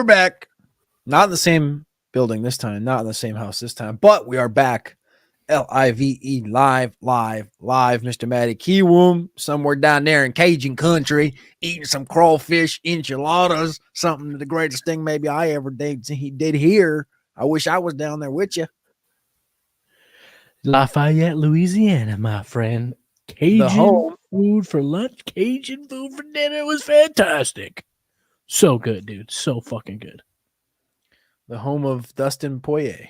We're back. Not in the same building this time, not in the same house this time, but we are back. Live, live. Mr. Matty Kiwoom, somewhere down there in Cajun country, eating some crawfish enchiladas, something the greatest thing maybe I ever did here. I wish I was down there with you. Lafayette, Louisiana, my friend. Cajun food for lunch, Cajun food for dinner. It was fantastic. So good, dude. So fucking good. The home of Dustin Poirier.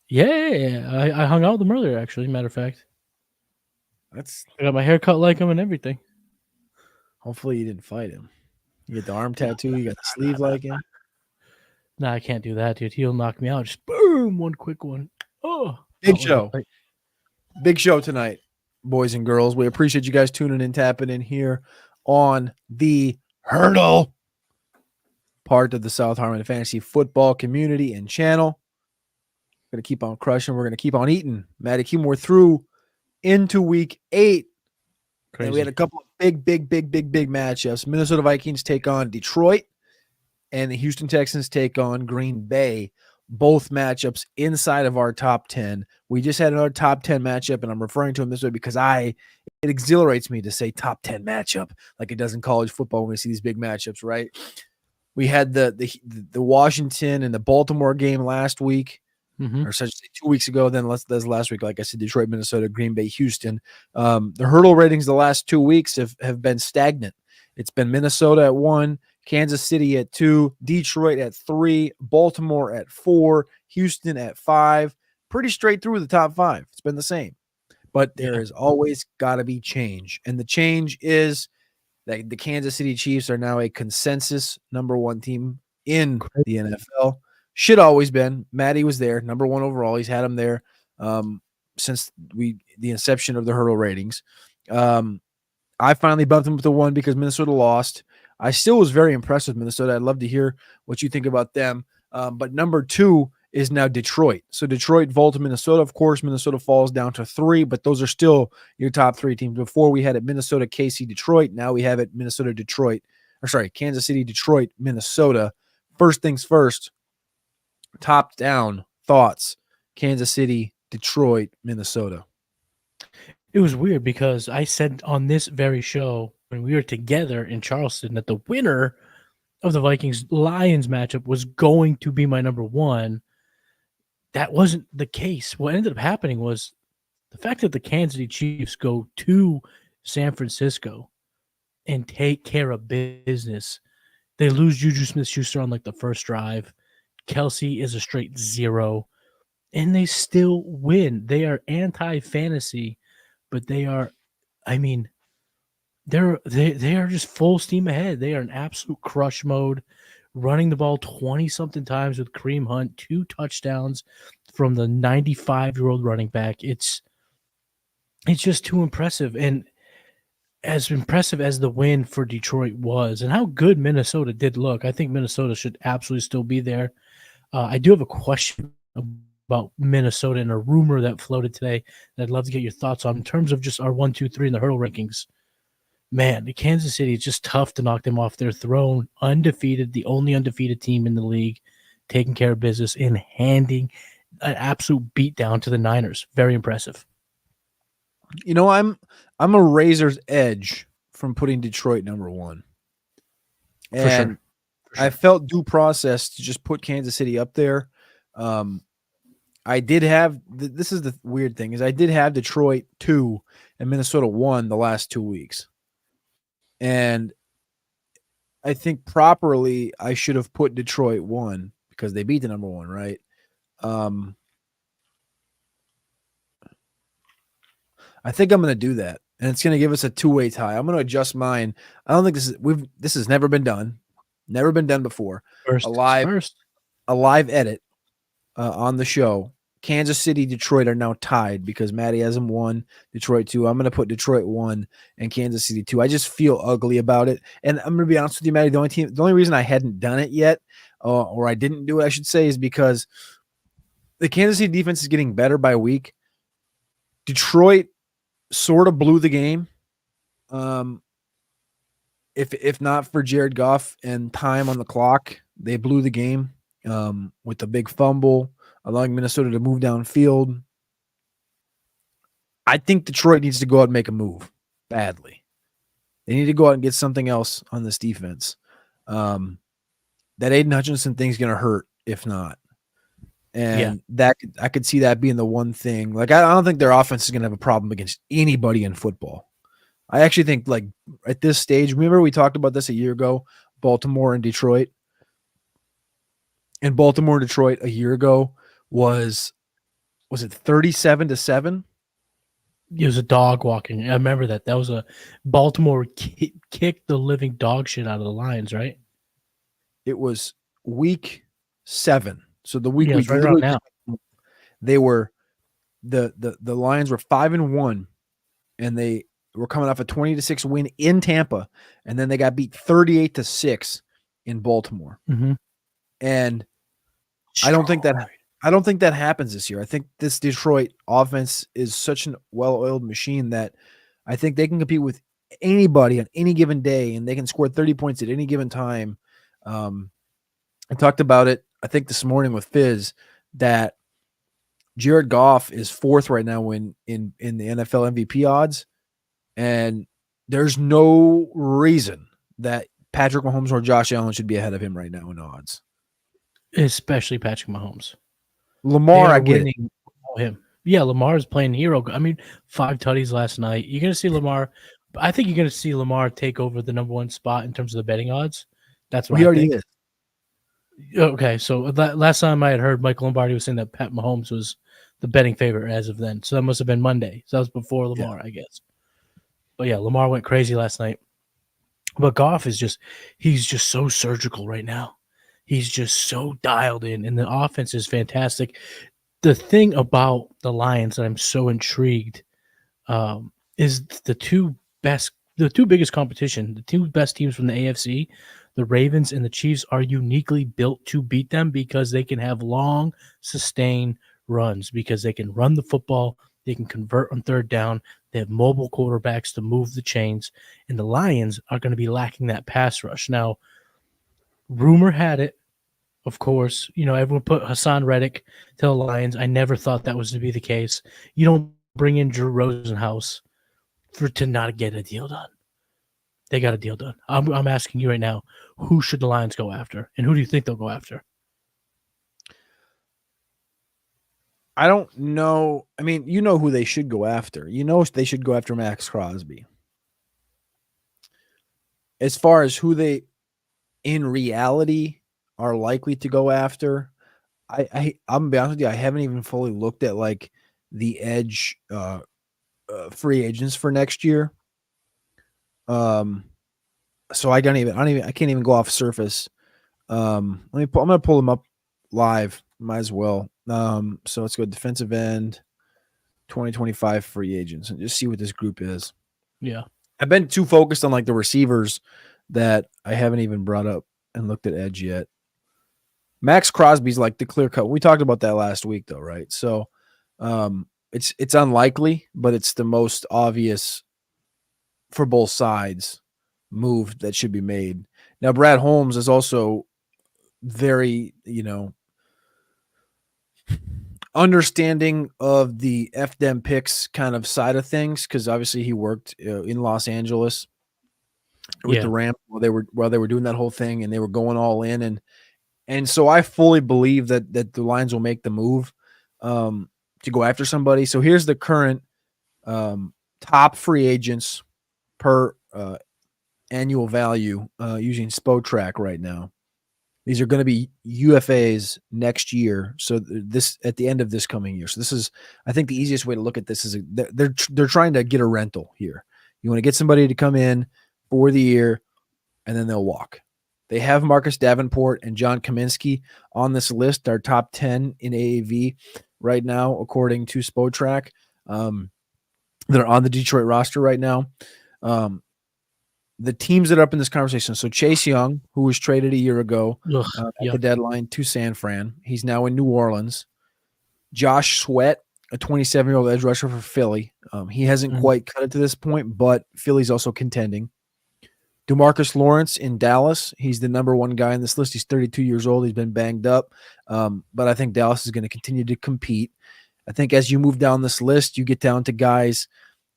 Yeah. I hung out with him earlier, actually, matter of fact. I got my hair cut like him and everything. Hopefully you didn't fight him. You get the arm tattoo, you got the sleeve like him. Nah, I can't do that, dude. He'll knock me out. Just boom, one quick one. Oh, big show. Big show tonight, boys and girls. We appreciate you guys tuning in, tapping in here on the Hurdle, part of the South Harmon Fantasy Football community and channel. We're going to keep on crushing. We're going to keep on eating. Matty Kim, we're through into week 8. Crazy. And we had a couple of big matchups. Minnesota Vikings take on Detroit, and the Houston Texans take on Green Bay. Both matchups inside of our top 10. We just had another top 10 matchup, and I'm referring to them this way because it exhilarates me to say top 10 matchup like it does in college football when we see these big matchups, right? We had the Washington and the Baltimore game last week, or such 2 weeks ago. Then that's last week, like I said, Detroit, Minnesota, Green Bay, Houston. The hurdle ratings the last 2 weeks have been stagnant. It's been Minnesota at 1, Kansas City at 2, Detroit at 3, Baltimore at 4, Houston at 5. Pretty straight through the top 5. It's been the same. But there is always got to be change. And the change is that the Kansas City Chiefs are now a consensus number 1 team in the NFL. Should always been. Matty was there, number 1 overall. He's had him there since the inception of the hurdle ratings. I finally bumped him to 1 because Minnesota lost. I still was very impressed with Minnesota. I'd love to hear what you think about them. But number 2 is now Detroit. So Detroit vaulted Minnesota. Of course, Minnesota falls down to 3, but those are still your top 3 teams. Before we had it Minnesota, KC, Detroit. Now we have it Minnesota, Detroit. Kansas City, Detroit, Minnesota. First things first, top down thoughts. Kansas City, Detroit, Minnesota. It was weird because I said on this very show when we were together in Charleston that the winner of the Vikings-Lions matchup was going to be my number 1. That wasn't the case. What ended up happening was the fact that the Kansas City Chiefs go to San Francisco and take care of business. They lose Juju Smith-Schuster on like the first drive. Kelsey is a straight 0, and they still win. They are anti-fantasy, but they are, they are just full steam ahead. They are in absolute crush mode, running the ball 20-something times with Kareem Hunt, 2 touchdowns from the 95-year-old running back. It's just too impressive. And as impressive as the win for Detroit was and how good Minnesota did look, I think Minnesota should absolutely still be there. I do have a question about Minnesota and a rumor that floated today that I'd love to get your thoughts on in terms of just our 1, 2, 3 in the hurdle rankings. Man, the Kansas City is just tough to knock them off their throne. Undefeated, the only undefeated team in the league, taking care of business and handing an absolute beatdown to the Niners. Very impressive. You know, I'm a razor's edge from putting Detroit number 1. And For sure. I felt due process to just put Kansas City up there. I did have this is the weird thing is I did have Detroit 2 and Minnesota 1 the last 2 weeks. And I think properly I should have put Detroit 1 because they beat the number 1, right? I think I'm going to do that, and it's going to give us a 2-way tie. I'm going to adjust mine. I don't think this has never been done. Never been done before. A live edit on the show. Kansas City, Detroit are now tied because Matty has them 1, Detroit 2. I'm going to put Detroit 1 and Kansas City 2. I just feel ugly about it. And I'm going to be honest with you, Matty, the only reason I hadn't done it yet, or I didn't do it, I should say, is because the Kansas City defense is getting better by week. Detroit sort of blew the game. If not for Jared Goff and time on the clock, They blew the game with the big fumble, allowing Minnesota to move downfield. I think Detroit needs to go out and make a move badly. They need to go out and get something else on this defense. That Aiden Hutchinson thing's going to hurt if not. And that I could see that being the one thing. Like, I don't think their offense is going to have a problem against anybody in football. I actually think, like, at this stage, remember we talked about this a year ago, Baltimore and Detroit. And Baltimore and Detroit a year ago was it 37-7? It was a dog walking. I remember that. That was a Baltimore kicked the living dog shit out of the Lions, right? It was week 7. So the week it's right around now. They were the Lions were 5-1, and they were coming off a 20-6 win in Tampa, and then they got beat 38-6 in Baltimore. Mm-hmm. And I don't think that happens this year. I think this Detroit offense is such an well-oiled machine that I think they can compete with anybody on any given day, and they can score 30 points at any given time. I talked about it, I think, this morning with Fizz, that Jared Goff is 4th right now in the NFL MVP odds, and there's no reason that Patrick Mahomes or Josh Allen should be ahead of him right now in odds. Especially Patrick Mahomes. Lamar, I get it. Him. Yeah, Lamar's playing hero. I mean, 5 tutties last night. You're going to see Lamar. I think you're going to see Lamar take over the number 1 spot in terms of the betting odds. That's what he already is. Okay, so last time I had heard Michael Lombardi was saying that Pat Mahomes was the betting favorite as of then. So that must have been Monday. So that was before Lamar, I guess. But yeah, Lamar went crazy last night. But Goff is he's just so surgical right now. He's just so dialed in, and the offense is fantastic. The thing about the Lions that I'm so intrigued is the two biggest competition, the 2 best teams from the AFC, the Ravens and the Chiefs, are uniquely built to beat them because they can have long, sustained runs, because they can run the football, they can convert on 3rd down, they have mobile quarterbacks to move the chains, and the Lions are going to be lacking that pass rush. Now, rumor had it, of course, everyone put Hassan Reddick to the Lions. I never thought that was to be the case. You don't bring in Drew Rosenhaus to not get a deal done. They got a deal done. I'm asking you right now, who should the Lions go after, and who do you think they'll go after? I don't know. I mean, you know who they should go after. They should go after Max Crosby. As far as who they, in reality, are likely to go after, I'm gonna be honest with you, I haven't even fully looked at like the edge free agents for next year. So I can't even go off surface. I'm gonna pull them up live. Might as well. So let's go defensive end, 2025 free agents, and just see what this group is. Yeah, I've been too focused on like the receivers that I haven't even brought up and looked at edge yet. Max Crosby's like the clear cut. We talked about that last week though, right? So it's unlikely, but it's the most obvious for both sides move that should be made. Now, Brad Holmes is also very, understanding of the FDM picks kind of side of things, because obviously he worked in Los Angeles with the Rams while they were doing that whole thing, and they were going all in, and so I fully believe that the Lions will make the move to go after somebody. So here's the current top free agents per annual value using SpoTrack right now. These are going to be UFAs next year. So this at the end of this coming year. So this is, I think, the easiest way to look at this is they're trying to get a rental here. You want to get somebody to come in for the year, and then they'll walk. They have Marcus Davenport and John Kaminsky on this list, our top 10 in AAV right now, according to SpoTrack. They're on the Detroit roster right now. The teams that are up in this conversation. So Chase Young, who was traded a year ago at the deadline to San Fran. He's now in New Orleans. Josh Sweat, a 27-year-old edge rusher for Philly. He hasn't quite cut it to this point, but Philly's also contending. DeMarcus Lawrence in Dallas. He's the number one guy in this list. He's 32 years old. He's been banged up. But I think Dallas is going to continue to compete. I think as you move down this list, you get down to guys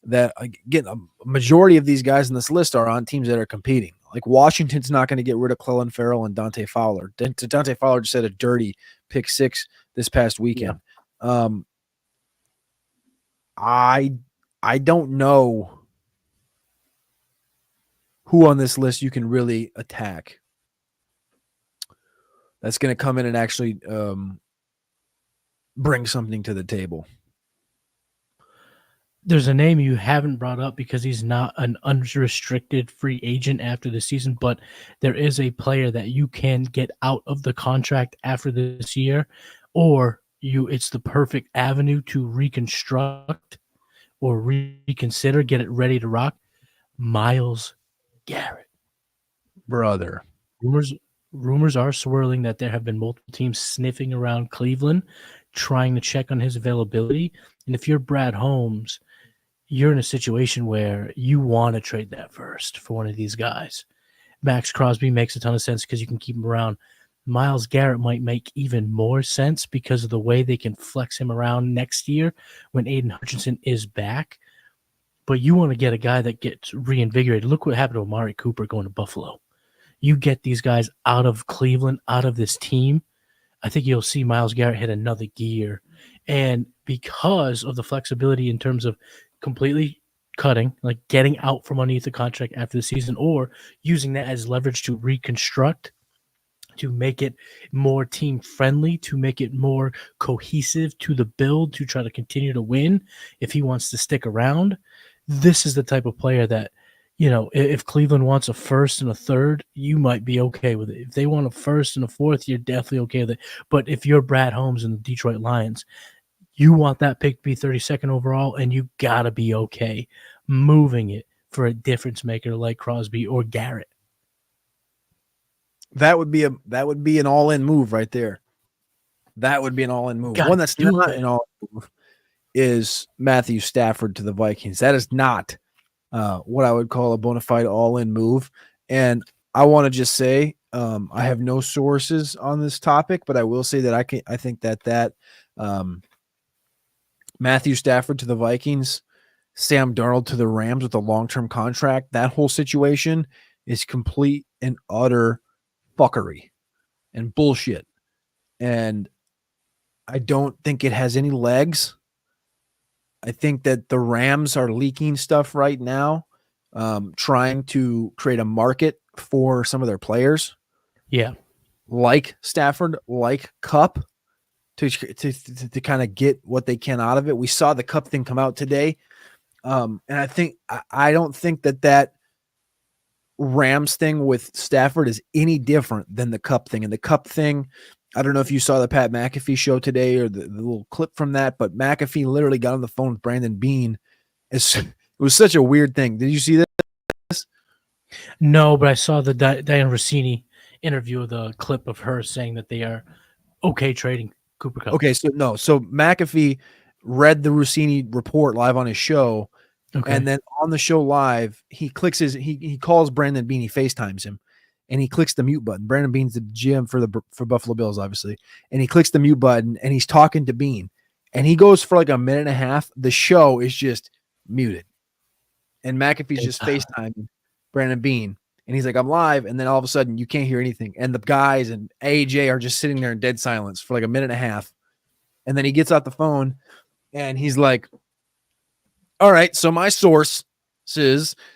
that, again, a majority of these guys in this list are on teams that are competing. Like Washington's not going to get rid of Clelin Ferrell and Dante Fowler. Dante Fowler just had a dirty pick 6 this past weekend. Yeah. I don't know who on this list you can really attack that's going to come in and actually bring something to the table. There's a name you haven't brought up because he's not an unrestricted free agent after the season, but there is a player that you can get out of the contract after this year, or it's the perfect avenue to reconstruct or reconsider, get it ready to rock. Myles Garrett. Brother. Rumors are swirling that there have been multiple teams sniffing around Cleveland, trying to check on his availability. And if you're Brad Holmes, you're in a situation where you want to trade that first for one of these guys. Max Crosby makes a ton of sense because you can keep him around. Myles Garrett might make even more sense because of the way they can flex him around next year when Aiden Hutchinson is back. But you want to get a guy that gets reinvigorated. Look what happened to Amari Cooper going to Buffalo. You get these guys out of Cleveland, out of this team, I think you'll see Myles Garrett hit another gear. And because of the flexibility in terms of completely cutting, like getting out from underneath the contract after the season, or using that as leverage to reconstruct, to make it more team friendly, to make it more cohesive to the build, to try to continue to win if he wants to stick around. This is the type of player that, you know, if Cleveland wants a first and a third, you might be okay with it. If they want a first and a fourth, you're definitely okay with it. But if you're Brad Holmes and the Detroit Lions, you want that pick to be 32nd overall, and you got to be okay moving it for a difference maker like Crosby or Garrett. That would be an all-in move right there. That would be an all-in move. One that's not an all-in move is Matthew Stafford to the Vikings. That is not what I would call a bona fide all-in move. And I want to just say I have no sources on this topic, but I will say that I think that Matthew Stafford to the Vikings, Sam Darnold to the Rams with a long-term contract, that whole situation is complete and utter fuckery and bullshit. And I don't think it has any legs. I think that the Rams are leaking stuff right now, trying to create a market for some of their players. Yeah. Like Stafford, like Cup, to kind of get what they can out of it. We saw the Cup thing come out today. And I don't think that Rams thing with Stafford is any different than the Cup thing. And the Cup thing, I don't know if you saw the Pat McAfee show today or the little clip from that, but McAfee literally got on the phone with Brandon Beane. It was such a weird thing. Did you see this? No, but I saw the Diane Rossini interview, the clip of her saying that they are okay trading Cooper Kupp. Okay, so McAfee read the Rossini report live on his show. Okay. And then on the show live, he calls Brandon Beane, he FaceTimes him, and he clicks the mute button. Brandon Beane's the GM for Buffalo Bills, obviously. And he clicks the mute button and he's talking to Beane. And he goes for like a minute and a half. The show is just muted. And McAfee's just FaceTiming Brandon Beane. And he's like, I'm live. And then all of a sudden you can't hear anything. And the guys and AJ are just sitting there in dead silence for like a minute and a half. And then he gets out the phone and he's like, all right, so my sources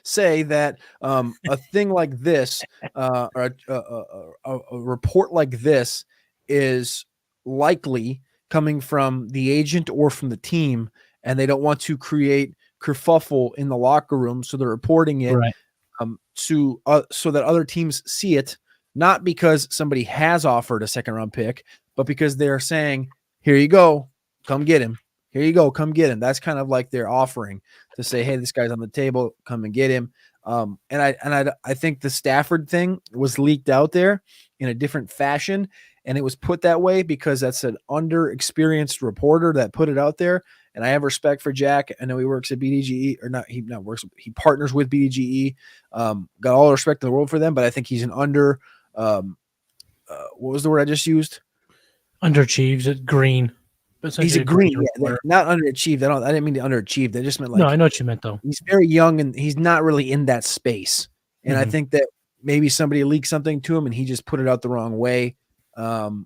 say that a thing like this, or a report like this, is likely coming from the agent or from the team, and they don't want to create kerfuffle in the locker room, so they're reporting it so that other teams see it, not because somebody has offered a second-round pick, but because they're saying, "Here you go, come get him." Here you go, come get him. That's kind of like their offering to say, hey, this guy's on the table, come and get him. And I think the Stafford thing was leaked out there in a different fashion, and it was put that way because that's an underexperienced reporter that put it out there. and I have respect for Jack. I know he works at BDGE, or not. He not works. He partners with BDGE. Got all the respect in the world for them, but I think he's an under. What was the word I just used? Underachieves at green. He's a Essentially green, reporter. not underachieved. I didn't mean to underachieve. I just meant No, like I know what you meant though. he's very young and he's not really in that space. And I Mhm. think that maybe somebody leaked something to him and he just put it out the wrong way. Now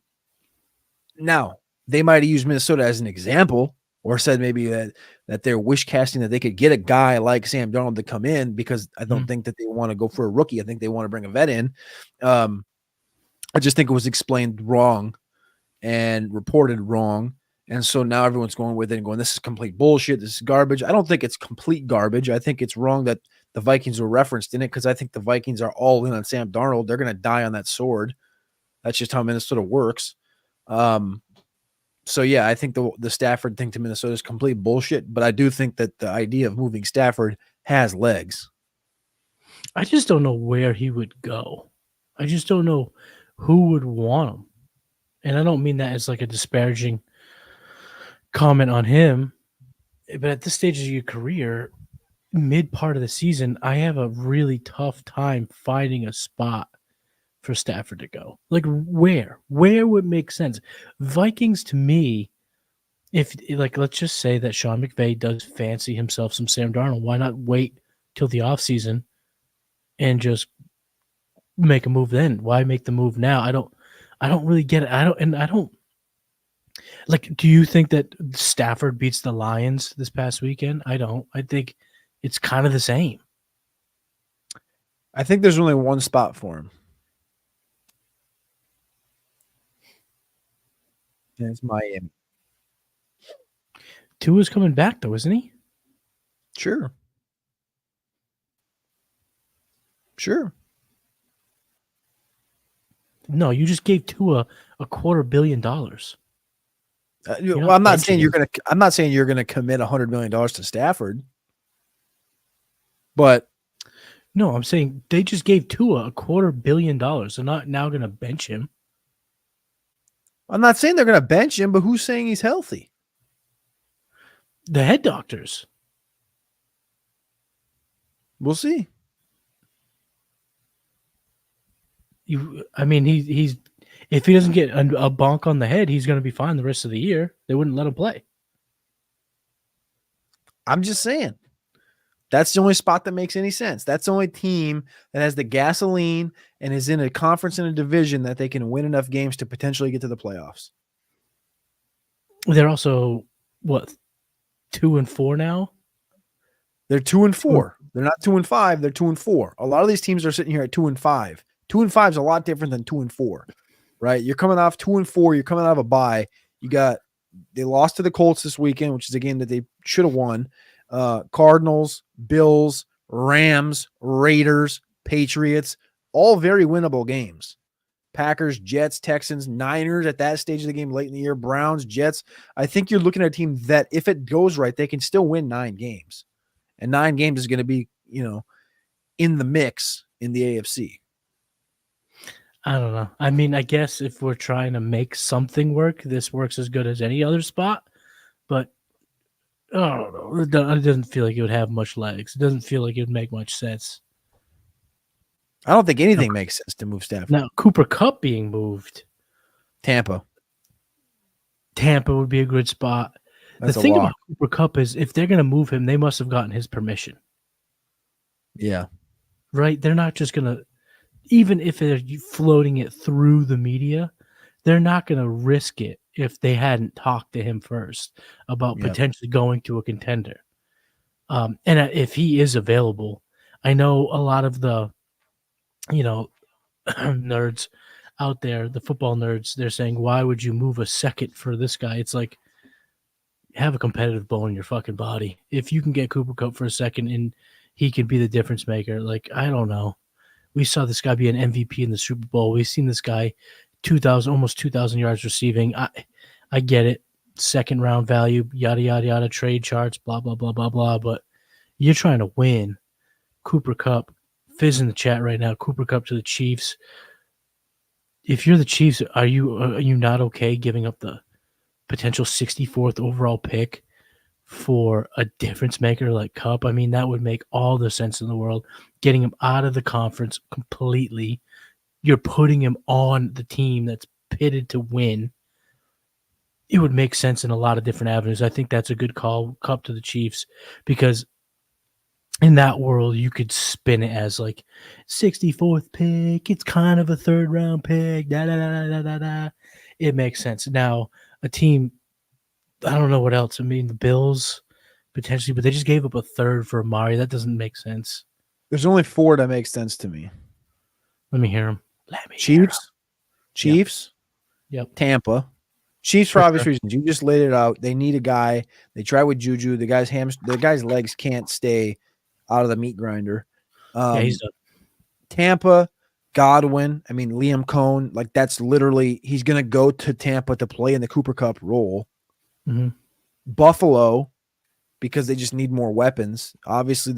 they might have used Minnesota as an example, or said maybe that they're wish casting that they could get a guy like Sam Darnold to come in, because I don't think that they want to go for a rookie. I think they want to bring a vet in. I just think it was explained wrong and reported wrong. And so now everyone's going with it and going, this is complete bullshit. This is garbage. I don't think it's complete garbage. I think it's wrong that the Vikings were referenced in it, because I think the Vikings are all in on Sam Darnold. They're going to die on that sword. That's just how Minnesota works. So, yeah, I think the Stafford thing to Minnesota is complete bullshit, but I do think that the idea of moving Stafford has legs. I just don't know where he would go. I just don't know who would want him. And I don't mean that as like a disparaging comment on him, but at this stage of your career, mid part of the season, I have a really tough time finding a spot for Stafford to go. Like where would make sense? Vikings to me, if like let's just say that Sean McVay does fancy himself some Sam Darnold, why not wait till the offseason and just make a move then? Why make the move now? I don't really get it. I don't like, do you think that Stafford beats the Lions this past weekend? I don't. I think it's kind of the same. I think there's only one spot for him. And it's Miami. Tua's coming back though, isn't he? Sure. No, you just gave Tua $250 million. Well, I'm not saying you're gonna commit $100 million to Stafford, but no, I'm saying they just gave Tua $250 million. They're not now going to bench him. I'm not saying they're gonna bench him. But who's saying he's healthy? The head doctors. We'll see. He's if he doesn't get a bonk on the head, he's going to be fine the rest of the year. They wouldn't let him play. I'm just saying. That's the only spot that makes any sense. That's the only team that has the gasoline and is in a conference in a division that they can win enough games to potentially get to the playoffs. They're also, 2-4 now? They're 2-4. They're not 2-5. They're 2-4. A lot of these teams are sitting here at 2-5. 2-5 is a lot different than 2-4, right? You're coming off 2-4. You're coming out of a bye. They lost to the Colts this weekend, which is a game that they should have won. Cardinals, Bills, Rams, Raiders, Patriots, all very winnable games. Packers, Jets, Texans, Niners at that stage of the game late in the year, Browns, Jets. I think you're looking at a team that, if it goes right, they can still win 9 games. And 9 games is going to be, in the mix in the AFC. I don't know. I mean, I guess if we're trying to make something work, this works as good as any other spot. But I don't know. It doesn't feel like it would have much legs. It doesn't feel like it would make much sense. I don't think anything makes sense to move Stafford. Now, Cooper Kupp being moved. Tampa would be a good spot. That's the thing about Cooper Kupp is if they're going to move him, they must have gotten his permission. Yeah. Right? They're not just going to, even if they're floating it through the media, they're not going to risk it if they hadn't talked to him first about potentially going to a contender. And if he is available, I know a lot of the, nerds out there, the football nerds, they're saying, why would you move a second for this guy? It's like, have a competitive bone in your fucking body. If you can get Cooper Kupp for a second and he can be the difference maker, like, I don't know. We saw this guy be an MVP in the Super Bowl. We've seen this guy almost 2,000 yards receiving. I get it. Second round value, yada, yada, yada, trade charts, blah, blah, blah, blah, blah. But you're trying to win. Cooper Kupp, Fizz in the chat right now, Cooper Kupp to the Chiefs. If you're the Chiefs, are you not okay giving up the potential 64th overall pick for a difference maker like Cup, I mean, that would make all the sense in the world. Getting him out of the conference completely. You're putting him on the team that's pitted to win. It would make sense in a lot of different avenues. I think that's a good call, Cup to the Chiefs, because in that world, you could spin it as like 64th pick. It's kind of a third round pick. Da, da, da, da, da, da. It makes sense. Now, a team, I don't know what else. I mean, the Bills potentially, but they just gave up a third for Amari. That doesn't make sense. There's only 4 that make sense to me. Let me hear them. Let me hear 'em. Chiefs, Yep. Tampa. Chiefs for For obvious sure. reasons. You just laid it out. They need a guy. They try with Juju. The guy's legs can't stay out of the meat grinder. Yeah, he's done. Tampa, Godwin. I mean, Liam Cohn. Like that's literally he's gonna go to Tampa to play in the Cooper Cup role. Mhm. Buffalo, because they just need more weapons. Obviously,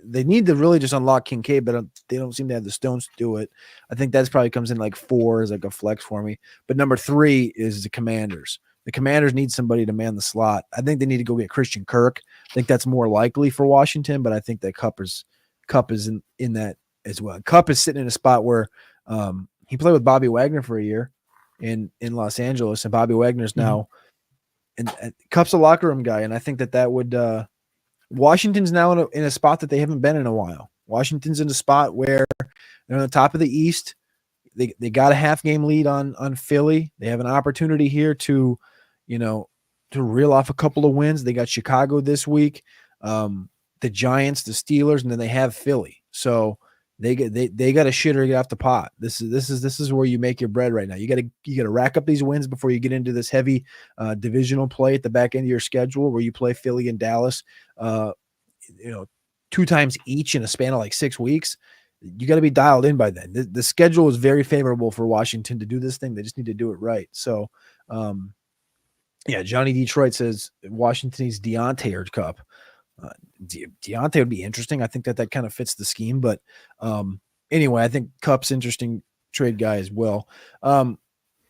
they need to really just unlock Kincaid, but they don't seem to have the stones to do it. I think that's probably comes in like 4 as like a flex for me. But number 3 is the Commanders. The Commanders need somebody to man the slot. I think they need to go get Christian Kirk. I think that's more likely for Washington, but I think that Cup is in that as well. Cup is sitting in a spot where he played with Bobby Wagner for a year in Los Angeles, and Bobby Wagner's now. And Cup's a locker room guy, and I think that would Washington's now in a spot that they haven't been in a while. Washington's in a spot where they're on the top of the East. They got a half game lead on Philly. They have an opportunity here to reel off a couple of wins. They got Chicago this week, the Giants, the Steelers, and then they have Philly. So they got a shitter to get off the pot. This is where you make your bread right now. You gotta rack up these wins before you get into this heavy divisional play at the back end of your schedule where you play Philly and Dallas 2 times each in a span of like 6 weeks. You got to be dialed in by then. The schedule is very favorable for Washington to do this thing. They just need to do it right. So Johnny Detroit says Washington needs Deontay or Cup. Deontay would be interesting. I think that kind of fits the scheme, but anyway, I think Cup's interesting trade guy as well.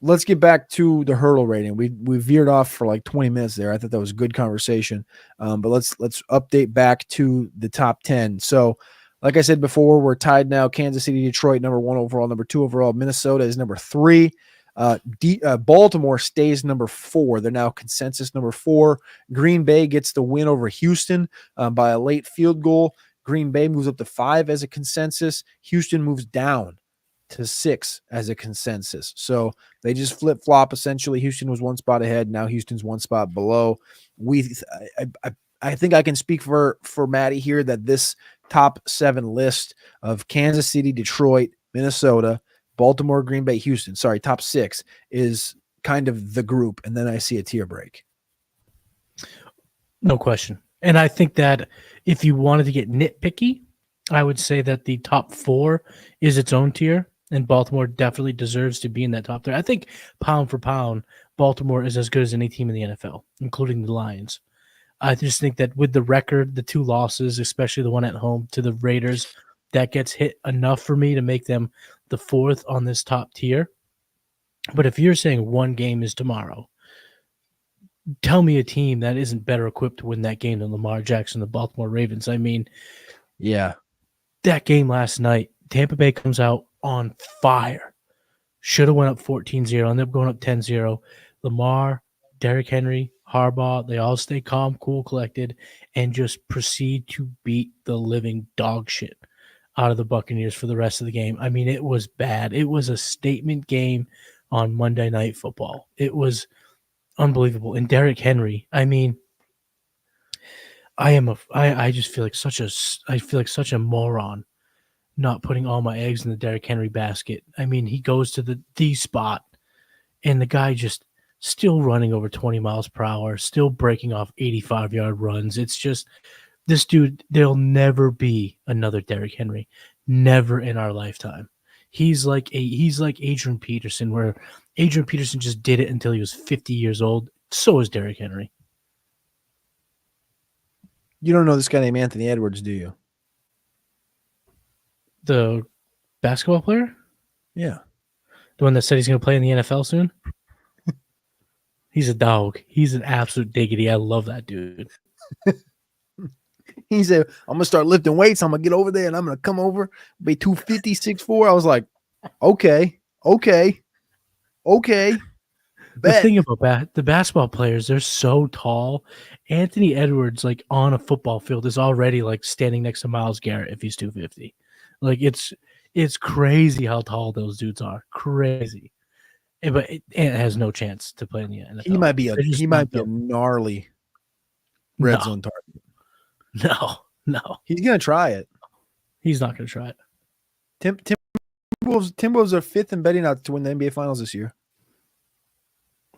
Let's get back to the hurdle rating. We veered off for like 20 minutes there. I thought that was a good conversation. But let's update back to the top 10. So like I said before, we're tied now. Kansas City, Detroit, number 1 overall, number 2 overall. Minnesota is number 3. Baltimore stays number 4. They're now consensus number 4. Green Bay gets the win over Houston by a late field goal. Green Bay moves up to 5 as a consensus. Houston moves down to 6 as a consensus. So they just flip-flop. Essentially, Houston was 1 spot ahead. Now Houston's 1 spot below. I think I can speak for Matty here that this top 7 list of Kansas City, Detroit, Minnesota, Baltimore, Green Bay, Houston, top 6 is kind of the group. And then I see a tier break. No question. And I think that if you wanted to get nitpicky, I would say that the top 4 is its own tier, and Baltimore definitely deserves to be in that top 3. I think pound for pound, Baltimore is as good as any team in the NFL, including the Lions. I just think that with the record, the 2 losses, especially the one at home to the Raiders, that gets hit enough for me to make them the 4th on this top tier. But if you're saying one game is tomorrow, tell me a team that isn't better equipped to win that game than Lamar Jackson, the Baltimore Ravens. I mean, yeah, that game last night, Tampa Bay comes out on fire. Should have went up 14-0, ended up going up 10-0. Lamar, Derrick Henry, Harbaugh, they all stay calm, cool, collected, and just proceed to beat the living dog shit out of the Buccaneers for the rest of the game. I mean, it was bad. It was a statement game on Monday Night Football. It was unbelievable. And Derrick Henry, I mean, I just feel like such a moron not putting all my eggs in the Derrick Henry basket. I mean, he goes to the D spot, and the guy just still running over 20 miles per hour, still breaking off 85-yard runs. It's just this dude, there'll never be another Derrick Henry. Never in our lifetime. He's like Adrian Peterson, where Adrian Peterson just did it until he was 50 years old. So is Derrick Henry. You don't know this guy named Anthony Edwards, do you? The basketball player? Yeah. The one that said he's going to play in the NFL soon? He's a dog. He's an absolute diggity. I love that dude. He said, I'm gonna start lifting weights. I'm gonna get over there and I'm gonna come over, be 250, 6'4". I was like, okay. The Bet. thing about the basketball players, they're so tall. Anthony Edwards, like on a football field, is already like standing next to Myles Garrett if he's 250. Like it's crazy how tall those dudes are. Crazy. But it has no chance to play in the NFL. He might be They're just a not built. gnarly red zone target. No. He's gonna try it. He's not gonna try it. Timberwolves are 5th in betting odds to win the NBA Finals this year.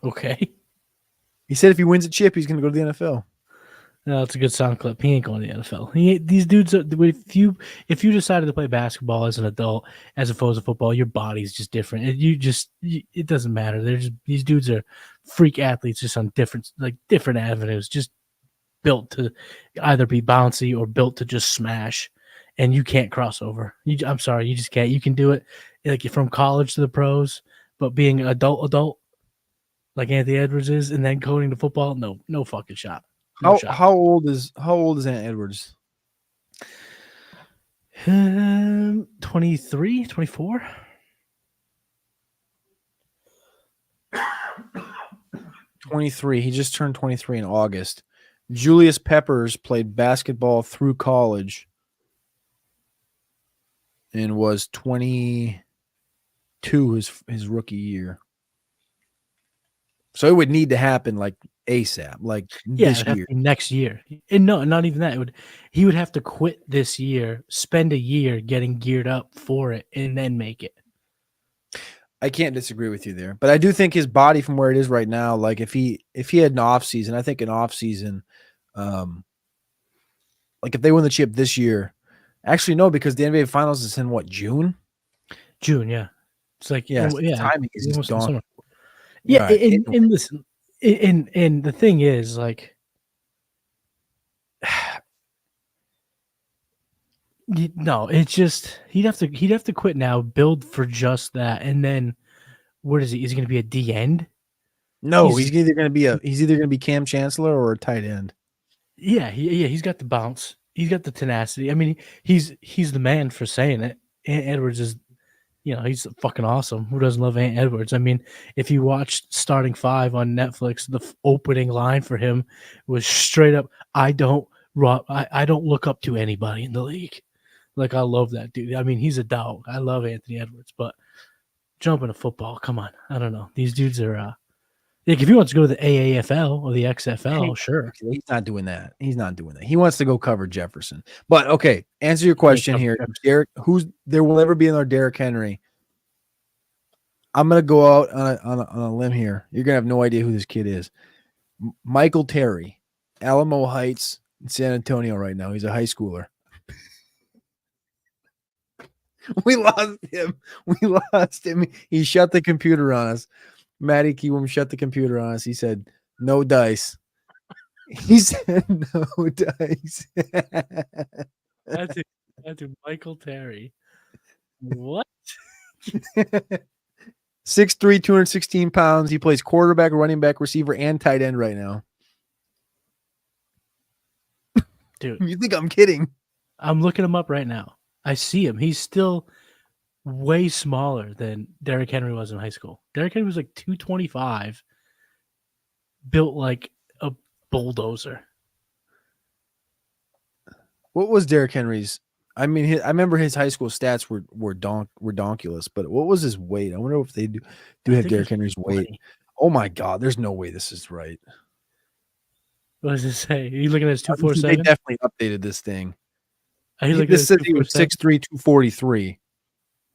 Okay. He said if he wins a chip, he's gonna go to the NFL. No, it's a good sound clip. He ain't going to the NFL. These dudes are, if you decided to play basketball as an adult as opposed to football, your body's just different. It doesn't matter. These dudes are freak athletes just on different avenues, just built to either be bouncy or built to just smash. And you can't cross over. I'm sorry, you just can't. You can do it like from college to the pros, but being an adult like Anthony Edwards is, and then going to football, no fucking shot. How old is Ant Edwards? 23, 24. 23. He just turned 23 in August. Julius Peppers played basketball through college and was 22 his rookie year. So it would need to happen like ASAP, like this year. Next year. And no, not even that. He would have to quit this year, spend a year getting geared up for it, and then make it. I can't disagree with you there, but I do think his body from where it is right now, like if he had an off season, I think an off season, like if they win the chip this year, actually no, because the NBA Finals is in what, June? June, yeah. It's like timing is just gone. Yeah, right. And listen, and the thing is, like, no, it's just he'd have to quit now, build for just that, and then what is he? Is he going to be a D end? No, he's either going to be Cam Chancellor or a tight end. Yeah, he's got the bounce, he's got the tenacity. I mean, he's the man for saying it. Ant Edwards is. He's fucking awesome. Who doesn't love Ant Edwards? I mean, if you watched Starting Five on Netflix, the opening line for him was straight up, I don't look up to anybody in the league. Like, I love that dude. I mean, he's a dog. I love Anthony Edwards, but jumping to football, come on. I don't know. These dudes are like, if he wants to go to the AAFL or the XFL, sure. He's not doing that. He wants to go cover Jefferson. But okay, answer your question here. Derek, there will never be another Derrick Henry. I'm gonna go out on a limb here. You're gonna have no idea who this kid is. Michael Terry, Alamo Heights in San Antonio right now. He's a high schooler. We lost him. He shut the computer on us. Matty Kiwoom shut the computer on us. He said, no dice. He said, no dice. That's Michael Terry. What? 6'3", 216 pounds. He plays quarterback, running back, receiver, and tight end right now. Dude. You think I'm kidding? I'm looking him up right now. I see him. He's still way smaller than Derrick Henry was in high school. Derrick Henry was like 225, built like a bulldozer. What was Derrick Henry's? I mean, I remember his high school stats were donkulous, but what was his weight? I wonder if they do have Derrick Henry's weight. Oh my God, there's no way this is right. What does it say? Are you looking at his 247? They definitely updated this thing. This says he was 6'3", 243.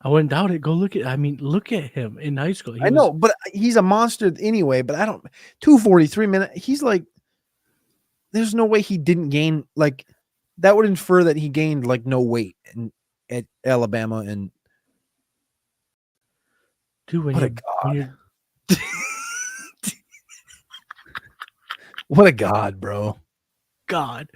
I wouldn't doubt it. Go look at. I mean, look at him in high school. I know, but he's a monster anyway. But I don't. 243, man. He's like. There's no way he didn't gain. Like, that would infer that he gained like no weight at Alabama and. Dude, what a god! What a god, bro. God.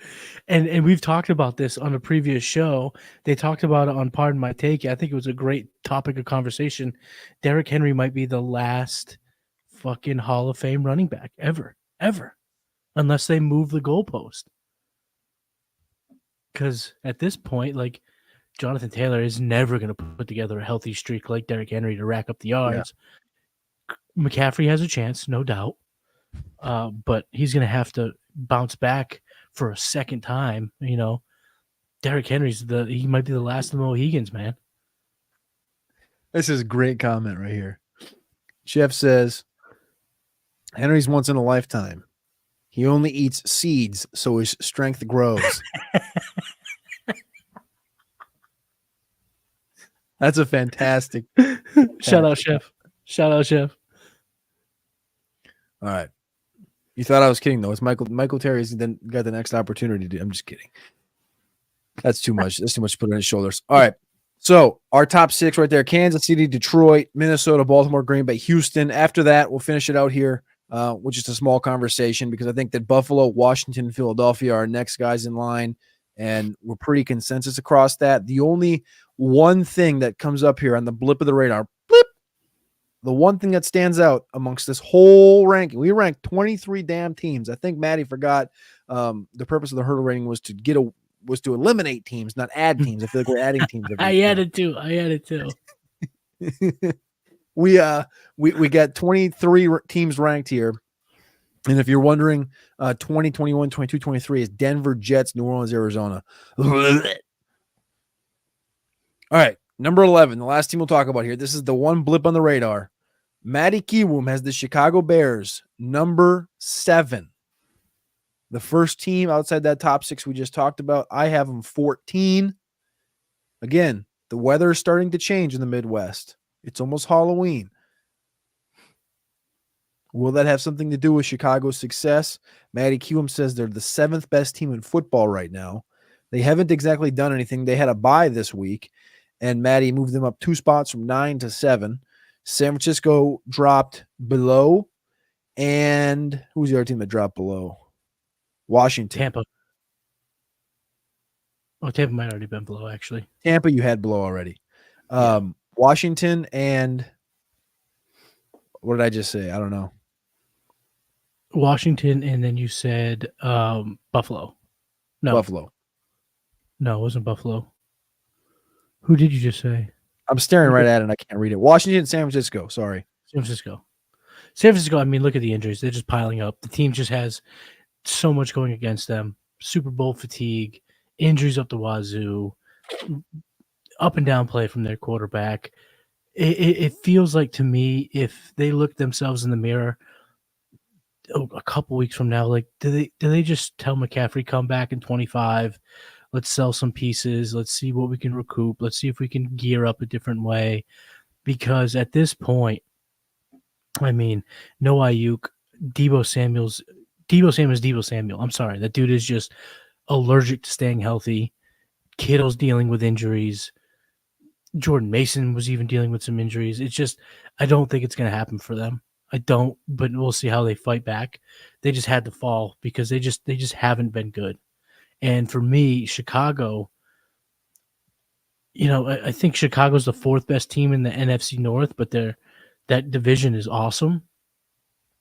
And we've talked about this on a previous show. They talked about it on Pardon My Take. I think it was a great topic of conversation. Derrick Henry might be the last fucking Hall of Fame running back ever. Unless they move the goalpost. Because at this point, like, Jonathan Taylor is never going to put together a healthy streak like Derrick Henry to rack up the yards. Yeah. McCaffrey has a chance, no doubt. But he's going to have to bounce back for a second time. You know, Derrick Henry's he might be the last of the Mohegans, man. This is a great comment right here. Jeff says, Henry's once in a lifetime. He only eats seeds, so his strength grows. That's a fantastic. Shout out, Chef. Shout out, Chef. All right. You thought I was kidding, though. It's Michael Terry's then got the next opportunity. I'm just kidding. That's too much. That's too much to put on his shoulders. All right. So our top 6 right there: Kansas City, Detroit, Minnesota, Baltimore, Green Bay, Houston. After that, we'll finish it out here with just a small conversation, because I think that Buffalo, Washington, and Philadelphia are our next guys in line, and we're pretty consensus across that. The only one thing that comes up here on the blip of the radar, blip, the one thing that stands out amongst this whole ranking, we ranked 23 damn teams. I think Matty forgot the purpose of the hurdle rating was to eliminate teams, not add teams. I feel like we're adding teams. I added two. We got 23 teams ranked here. And if you're wondering, 20, 21, 22, 23 is Denver, Jets, New Orleans, Arizona. All right, number 11, the last team we'll talk about here. This is the one blip on the radar. Matty Kiwoom has the Chicago Bears, number 7. The first team outside that top 6 we just talked about. I have them 14. Again, the weather is starting to change in the Midwest. It's almost Halloween. Will that have something to do with Chicago's success? Matty Kiwoom says they're the 7th best team in football right now. They haven't exactly done anything. They had a bye this week, and Matty moved them up 2 spots from 9 to 7. San Francisco dropped below, and who's the other team that dropped below? Washington. Tampa. Oh, Tampa might already been below, actually. Tampa you had below already. Washington and what did I just say? I don't know. Washington, and then you said Buffalo. No. Buffalo. No, it wasn't Buffalo. Who did you just say? I'm staring right at it and I can't read it. Washington, San Francisco. Sorry. San Francisco, I mean, look at the injuries. They're just piling up. The team just has so much going against them. Super Bowl fatigue, injuries up the wazoo, up and down play from their quarterback. It feels like to me, if they look themselves in the mirror a couple weeks from now, like do they just tell McCaffrey, come back in 25, let's sell some pieces, let's see what we can recoup, let's see if we can gear up a different way, because at this point, I mean, no Ayuk, Deebo Samuel. I'm sorry, that dude is just allergic to staying healthy. Kittle's dealing with injuries. Jordan Mason was even dealing with some injuries. It's just, I don't think it's going to happen for them. I don't, but we'll see how they fight back. They just had to fall because they just haven't been good. And for me, Chicago, I think Chicago's the 4th best team in the NFC North, but that division is awesome.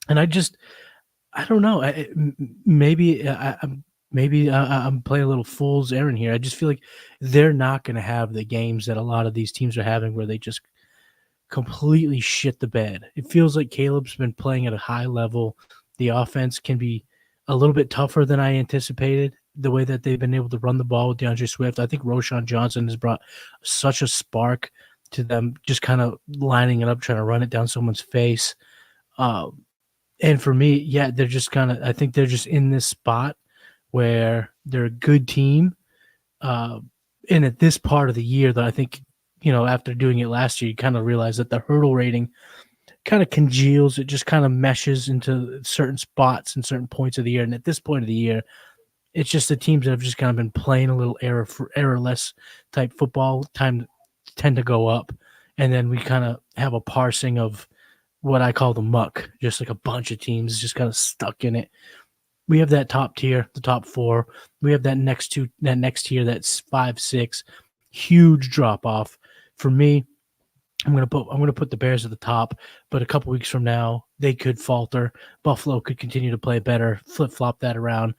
And I don't know. Maybe I'm playing a little fool's errand here. I just feel like they're not going to have the games that a lot of these teams are having where they just completely shit the bed. It feels like Caleb's been playing at a high level. The offense can be a little bit tougher than I anticipated, the way that they've been able to run the ball with DeAndre Swift. I think Roshan Johnson has brought such a spark to them, just kind of lining it up, trying to run it down someone's face. And for me, yeah, they're just I think they're just in this spot where they're a good team. And at this part of the year, that I think, after doing it last year, you kind of realize that the hurdle rating kind of congeals. It just kind of meshes into certain spots and certain points of the year. And at this point of the year, it's just the teams that have just kind of been playing a little errorless type football tend to go up. And then we kind of have a parsing of what I call the muck, just like a bunch of teams just kind of stuck in it. We have that top tier, the top 4. We have that next tier, that's 5, 6, huge drop off. For me, I'm gonna put the Bears at the top, but a couple weeks from now they could falter. Buffalo could continue to play better, flip flop that around.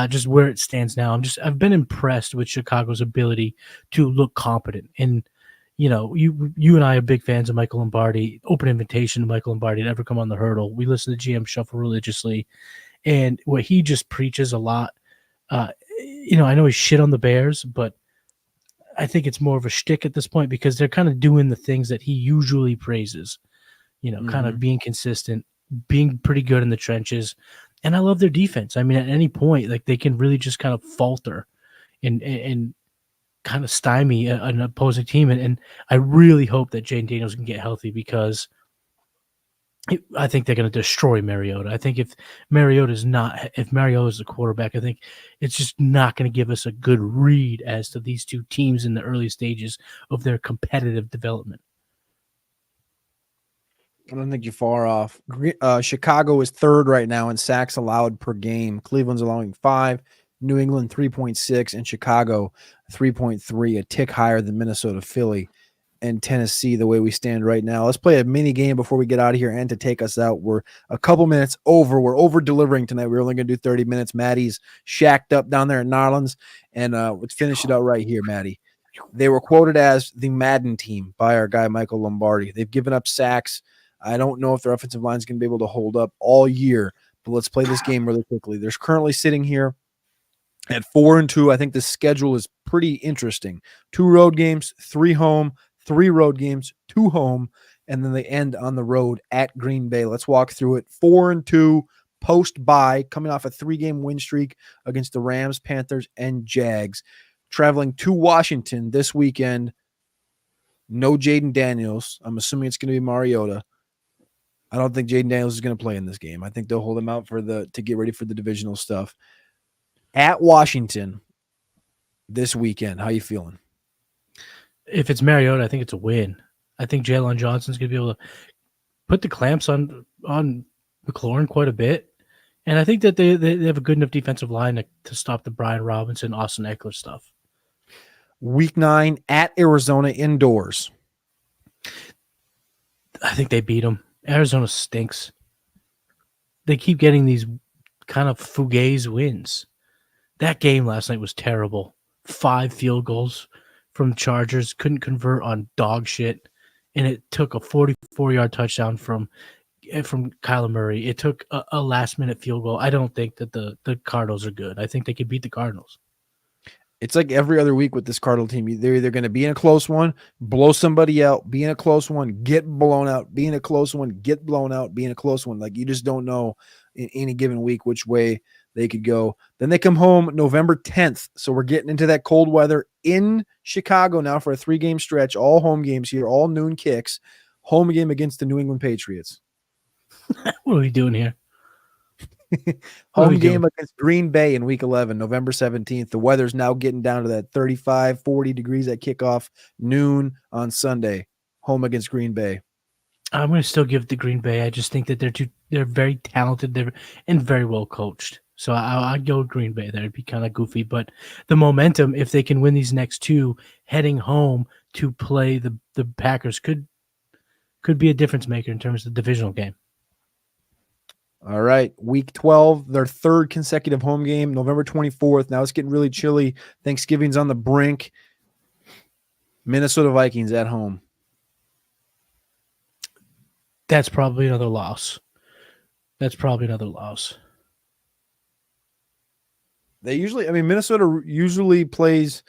Just where it stands now, I've been impressed with Chicago's ability to look competent. And you and I are big fans of Michael Lombardi. Open invitation to Michael Lombardi to ever come on the Hurdle. We listen to GM Shuffle religiously, and what he just preaches a lot. I know he's shit on the Bears, but I think it's more of a shtick at this point because they're kind of doing the things that he usually praises, kind of being consistent, being pretty good in the trenches. And I love their defense. I mean, at any point, like they can really just kind of falter and kind of stymie an opposing team. And I really hope that Jane Daniels can get healthy because I think they're going to destroy Mariota. I think if Mariota is the quarterback, I think it's just not going to give us a good read as to these two teams in the early stages of their competitive development. I don't think you're far off. Chicago is third right now in sacks allowed per game. Cleveland's allowing 5, New England 3.6, and Chicago 3.3, a tick higher than Minnesota, Philly, and Tennessee the way we stand right now. Let's play a mini game before we get out of here and to take us out. We're a couple minutes over. We're over-delivering tonight. We're only going to do 30 minutes. Maddie's shacked up down there in Narlands, and let's finish it out right here, Maddie. They were quoted as the Madden team by our guy Michael Lombardi. They've given up sacks. I don't know if their offensive line is going to be able to hold up all year, but let's play this game really quickly. There's currently sitting here at 4-2. I think the schedule is pretty interesting. 2 road games, 3 home, 3 road games, 2 home, and then they end on the road at Green Bay. Let's walk through it. 4-2 post-bye, coming off a 3-game win streak against the Rams, Panthers, and Jags. Traveling to Washington this weekend. No Jaden Daniels. I'm assuming it's going to be Mariota. I don't think Jaden Daniels is going to play in this game. I think they'll hold him out to get ready for the divisional stuff. At Washington this weekend, how you feeling? If it's Mariota, I think it's a win. I think Jalen Johnson's going to be able to put the clamps on McLaurin quite a bit. And I think that they have a good enough defensive line to stop the Brian Robinson, Austin Eckler stuff. Week 9 at Arizona indoors. I think they beat them. Arizona stinks. They keep getting these kind of fugazi wins. That game last night was terrible. 5 field goals from Chargers, couldn't convert on dog shit, and it took a 44-yard touchdown from Kyler Murray. It took a last-minute field goal. I don't think that the Cardinals are good. I think they could beat the Cardinals. It's like every other week with this Cardinal team. They're either going to be in a close one, blow somebody out, be in a close one, get blown out, be in a close one, get blown out, be in a close one. Like you just don't know in any given week which way they could go. Then they come home November 10th. So we're getting into that cold weather in Chicago now for a 3-game stretch, all home games here, all noon kicks. Home game against the New England Patriots. What are we doing here? Home game against Green Bay in week 11, November 17th. The weather's now getting down to that 35, 40 degrees at kickoff, noon on Sunday. Home against Green Bay. I'm going to still give it to Green Bay. I just think that they're very talented and very well coached. So I'd go Green Bay there. It'd be kind of goofy. But the momentum, if they can win these next 2, heading home to play the Packers could be a difference maker in terms of the divisional game. All right, week 12, their 3rd consecutive home game, November 24th. Now it's getting really chilly. Thanksgiving's on the brink. Minnesota Vikings at home. That's probably another loss. Minnesota usually plays.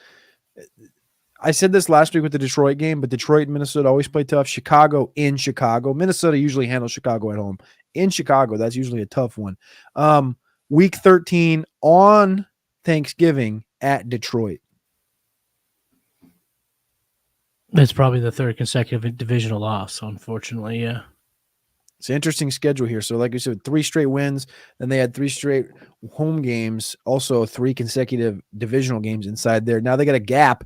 I said this last week with the Detroit game, but Detroit and Minnesota always play tough. Chicago in Chicago. Minnesota usually handles Chicago at home. In Chicago, that's usually a tough one. Week 13 on Thanksgiving at Detroit. That's probably the 3rd consecutive divisional loss, unfortunately, yeah. It's an interesting schedule here. So like I said, 3 straight wins. Then they had 3 straight home games, also 3 consecutive divisional games inside there. Now they got a gap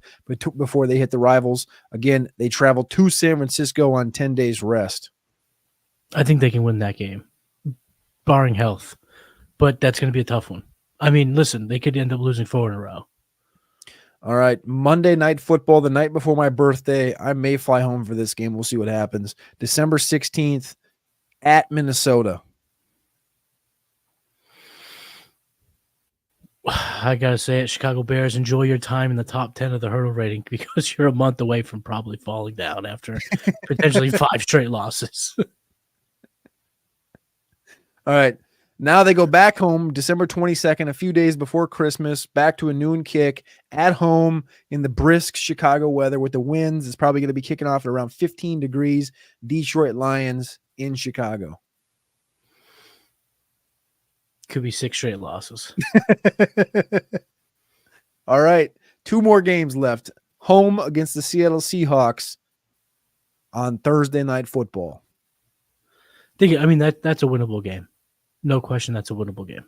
before they hit the rivals. Again, they travel to San Francisco on 10 days rest. I think they can win that game, barring health. But that's going to be a tough one. I mean, listen, they could end up losing 4 in a row. All right. Monday Night Football, the night before my birthday. I may fly home for this game. We'll see what happens. December 16th at Minnesota. I gotta say it, Chicago Bears, enjoy your time in the top 10 of the hurdle rating because you're a month away from probably falling down after potentially 5 straight losses. All right. Now they go back home December 22nd, a few days before Christmas, back to a noon kick at home in the brisk Chicago weather with the winds. It's probably going to be kicking off at around 15 degrees. Detroit Lions in Chicago. Could be 6 straight losses. All right. 2 more games left. Home against the Seattle Seahawks on Thursday Night Football. That's a winnable game. No question, that's a winnable game.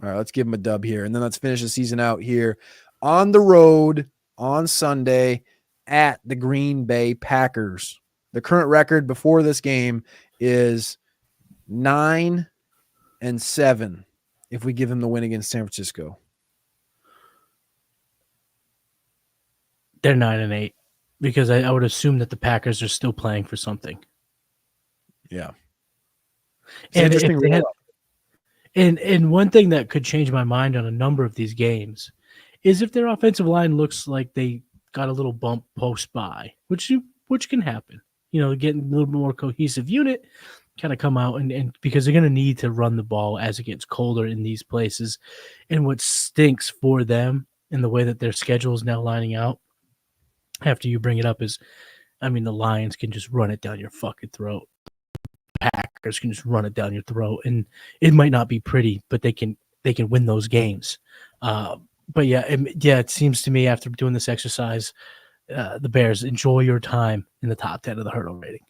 All right, let's give them a dub here. And then let's finish the season out here on the road on Sunday at the Green Bay Packers. The current record before this game is 9-7 if we give them the win against San Francisco. They're 9-8 because I would assume that the Packers are still playing for something. Yeah. And one thing that could change my mind on a number of these games is if their offensive line looks like they got a little bump post-bye, which can happen. Getting a little more cohesive unit, kind of come out and because they're going to need to run the ball as it gets colder in these places. And what stinks for them in the way that their schedule is now lining out after you bring it up is, the Lions can just run it down your fucking throat. Packers can just run it down your throat, and it might not be pretty, but they can win those games. But it seems to me after doing this exercise, the Bears, enjoy your time in the top 10 of the hurdle rating.